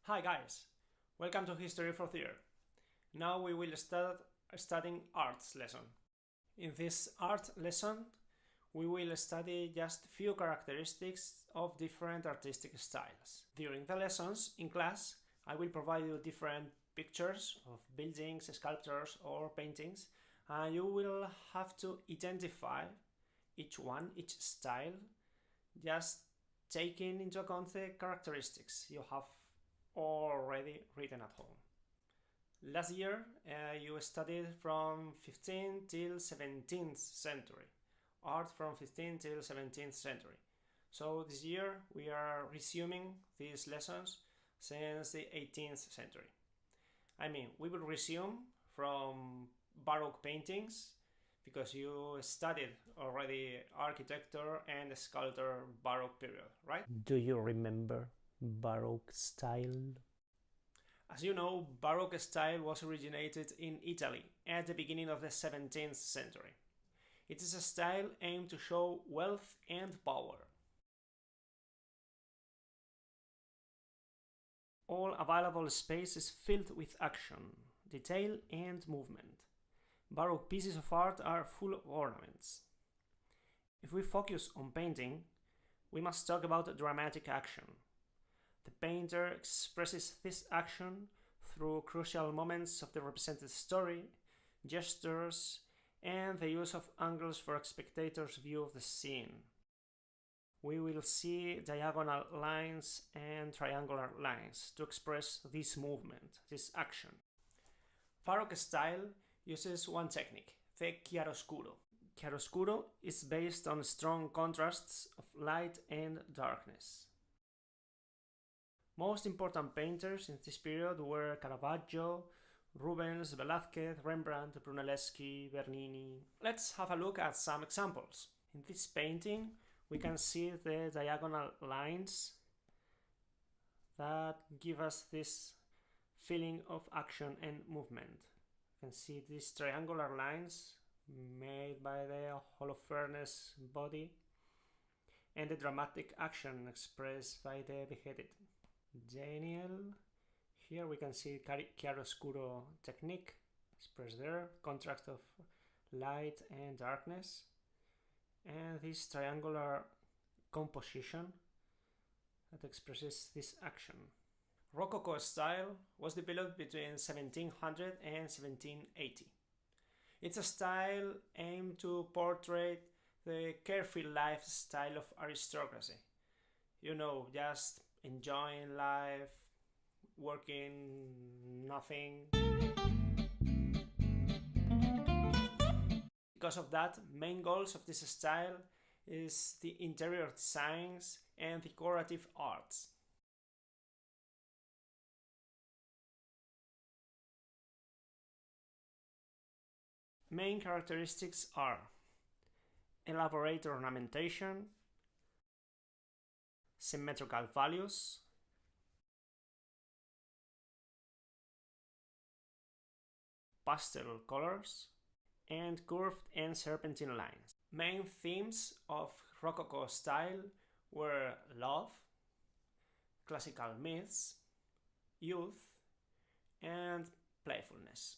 Hi guys, welcome to History for Year. Now we will start studying arts lesson. In this art lesson, we will study just few characteristics of different artistic styles. During the lessons in class, I will provide you different pictures of buildings, sculptures or paintings, and you will have to identify each style, just taking into account the characteristics you have already written at home. Last year, you studied from 15th till 17th century, art from 15th till 17th century. So this year we are resuming these lessons since the 18th century. We will resume from Baroque paintings because you studied already architecture and sculpture Baroque period, right? Do you remember Baroque style? As you know, Baroque style was originated in Italy at the beginning of the 17th century. It is a style aimed to show wealth and power. All available space is filled with action, detail and movement. Baroque pieces of art are full of ornaments. If we focus on painting, we must talk about dramatic action. The painter expresses this action through crucial moments of the represented story, gestures, and the use of angles for a spectator's view of the scene. We will see diagonal lines and triangular lines to express this movement, this action. Baroque style uses one technique, the chiaroscuro. Chiaroscuro is based on strong contrasts of light and darkness. Most important painters in this period were Caravaggio, Rubens, Velázquez, Rembrandt, Brunelleschi, Bernini. Let's have a look at some examples. In this painting, we can see the diagonal lines that give us this feeling of action and movement. You can see these triangular lines made by the Holofernes body and the dramatic action expressed by the beheaded Daniel. Here we can see chiaroscuro technique expressed there, contrast of light and darkness, and this triangular composition that expresses this action. Rococo style was developed between 1700 and 1780. It's a style aimed to portray the carefree lifestyle of aristocracy. Just enjoying life, working nothing. Because of that, main goals of this style is the interior designs and decorative arts. Main characteristics are elaborate ornamentation, symmetrical values, pastel colors, and curved and serpentine lines. Main themes of Rococo style were love, classical myths, youth, and playfulness.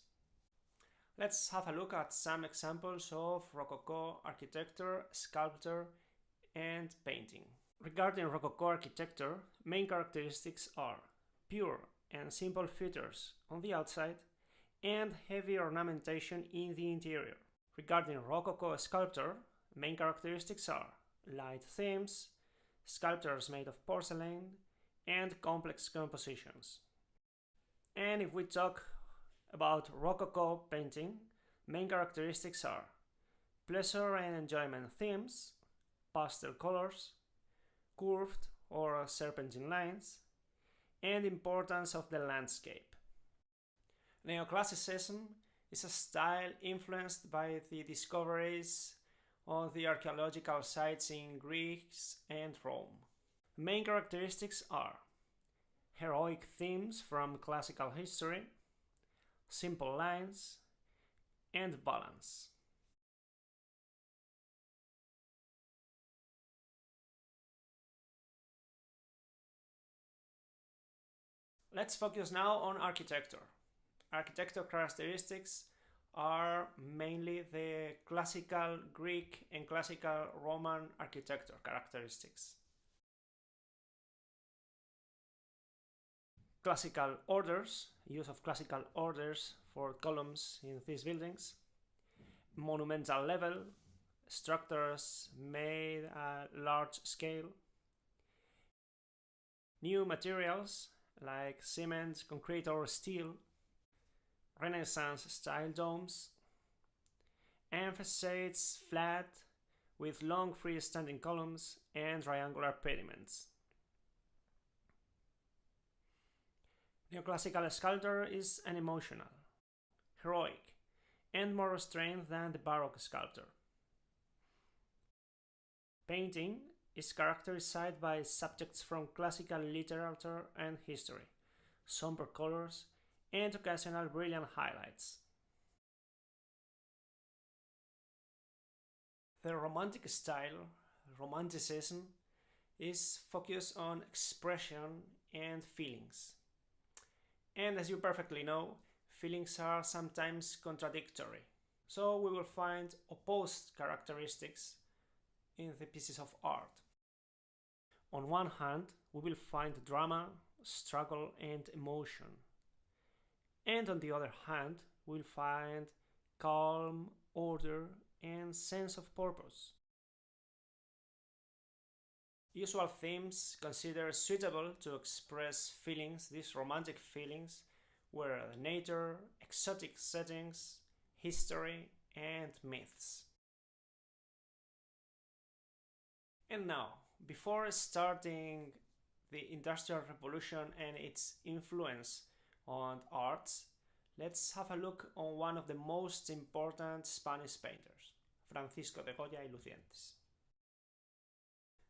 Let's have a look at some examples of Rococo architecture, sculpture, and painting. Regarding Rococo architecture, main characteristics are pure and simple features on the outside and heavy ornamentation in the interior. Regarding Rococo sculpture, main characteristics are light themes, sculptures made of porcelain, and complex compositions. And if we talk about Rococo painting, main characteristics are pleasure and enjoyment themes, pastel colors, curved or serpentine lines, and importance of the landscape. Neoclassicism is a style influenced by the discoveries on the archaeological sites in Greece and Rome. Main characteristics are heroic themes from classical history, simple lines, and balance. Let's focus now on architecture. Architecture characteristics are mainly the classical Greek and classical Roman architecture characteristics. Classical orders, use of classical orders for columns in these buildings. Monumental level, structures made at large scale. New materials like cement, concrete or steel. Renaissance style domes. And facades flat with long freestanding columns and triangular pediments. Neoclassical sculpture is unemotional, heroic, and more restrained than the Baroque sculptor. Painting is characterized by subjects from classical literature and history, somber colors, and occasional brilliant highlights. The Romantic style, Romanticism, is focused on expression and feelings. And as you perfectly know, feelings are sometimes contradictory. So we will find opposed characteristics in the pieces of art. On one hand, we will find drama, struggle, and emotion. And on the other hand, we'll find calm, order, and sense of purpose. Usual themes considered suitable to express feelings, these romantic feelings, were nature, exotic settings, history, and myths. And now, before starting the Industrial Revolution and its influence on arts, let's have a look on one of the most important Spanish painters, Francisco de Goya y Lucientes.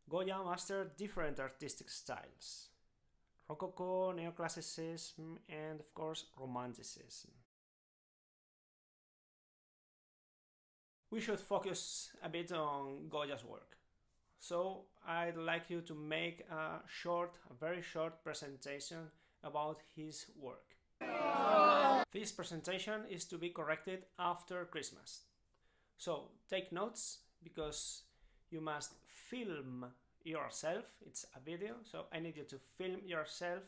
Goya mastered different artistic styles: Rococo, Neoclassicism, and of course Romanticism. We should focus a bit on Goya's work. So I'd like you to make a very short presentation about his work. This presentation is to be corrected after Christmas. So take notes, because you must film yourself. It's a video, so I need you to film yourself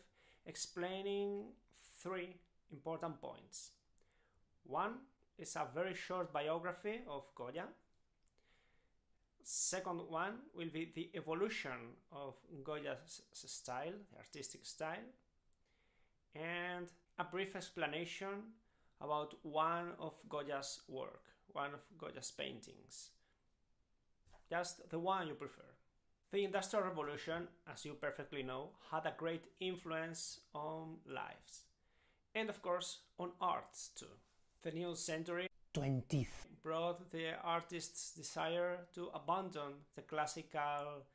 explaining 3 important points. One is a very short biography of Goya. Second one will be the evolution of Goya's style, the artistic style, and a brief explanation about one of Goya's work, one of Goya's paintings. Just the one you prefer. The Industrial Revolution, as you perfectly know, had a great influence on lives, and of course on arts too. The new century 20th brought the artist's desire to abandon the classical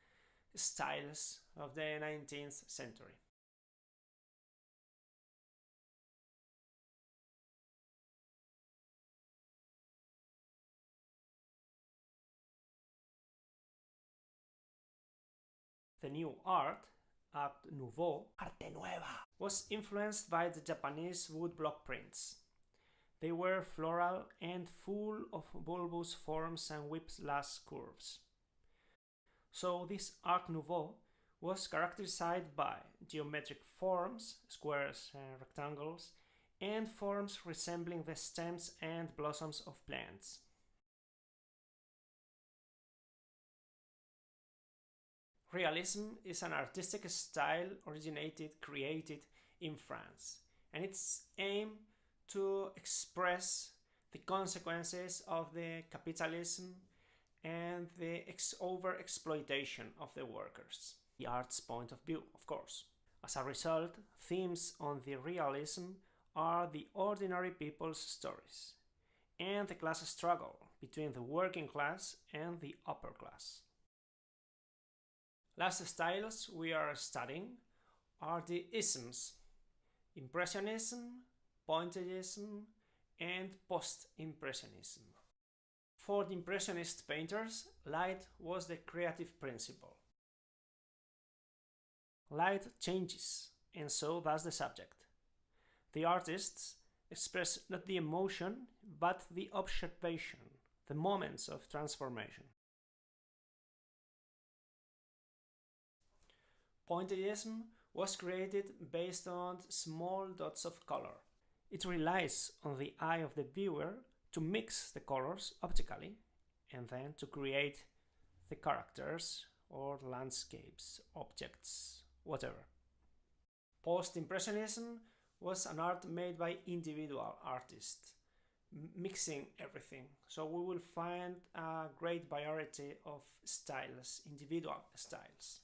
styles of the 19th century. The new art, Art Nouveau, Arte Nueva, was influenced by the Japanese woodblock prints. They were floral and full of bulbous forms and whiplash curves. So this Art Nouveau was characterized by geometric forms, squares and rectangles, and forms resembling the stems and blossoms of plants. Realism is an artistic style created in France, and its aim to express the consequences of the capitalism and the over-exploitation of the workers. The art's point of view, of course. As a result, themes on the realism are the ordinary people's stories and the class struggle between the working class and the upper class. Last styles we are studying are the isms: Impressionism, Pointillism, and Post-Impressionism. For the Impressionist painters, light was the creative principle. Light changes and so does the subject. The artists express not the emotion, but the observation, the moments of transformation. Pointillism was created based on small dots of color. It relies on the eye of the viewer to mix the colors optically and then to create the characters or landscapes, objects, whatever. Post-Impressionism was an art made by individual artists, mixing everything. So we will find a great variety of styles, individual styles.